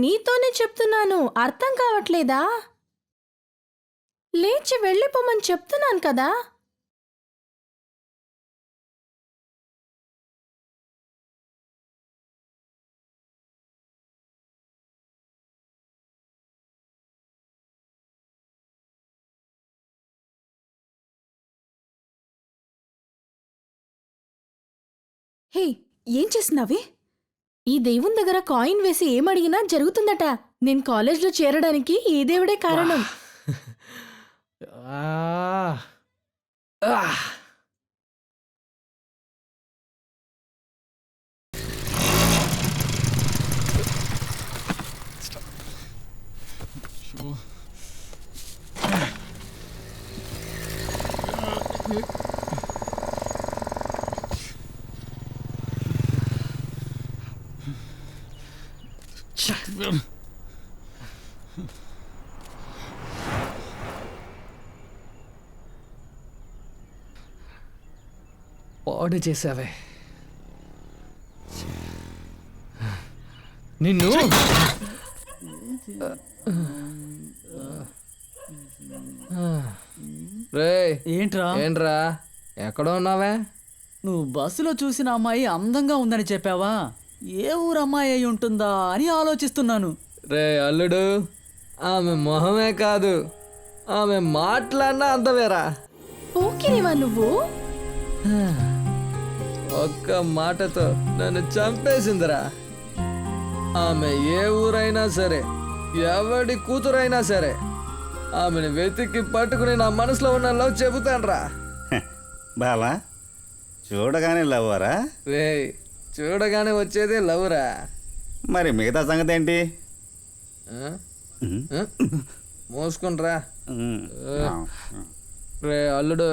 నీతోనే చెప్తున్నాను, అర్థం కావట్లేదా? లేచి వెళ్ళిపోమని చెప్తున్నాను కదా. హే, ఏం చేస్తున్నావే? ఈ దేవుని దగ్గర కాయిన్ వేసి ఏమడిగినా జరుగుతుందట. నేను కాలేజ్లో చేరడానికి ఈ దేవుడే కారణం. పాడు చేసావే నిన్ను. రేయ్, ఏంట్రా ఏంట్రా ఎక్కడ ఉన్నావే? నువ్వు బస్సులో చూసిన అమ్మాయి అందంగా ఉందని చెప్పావా? ఏ ఊరు అమ్మాయి అయి ఉంటుందా అని ఆలోచిస్తున్నాను. రే అల్లుడు, ఆమె మొహమే కాదు, ఆమె మాట్లాడినా అంతవేరా. పోకిరివా నువ్వు? ఒక్క మాటతో నన్ను చంపేసిందిరా. ఆమె ఏ ఊరైనా సరే, ఎవడి కూతురైనా సరే, ఆమెను వెతికి పట్టుకుని నా మనసులో ఉన్న లవ్ చెబుతాన్రా. బావా, చూడగానే లవ్వరా? రే, చూడగానే వచ్చేదే లవ్రా. మరి మిగతా సంగతి ఏంటి? మోసుకుంట్రా. ఉమ్. రే అల్లుడు,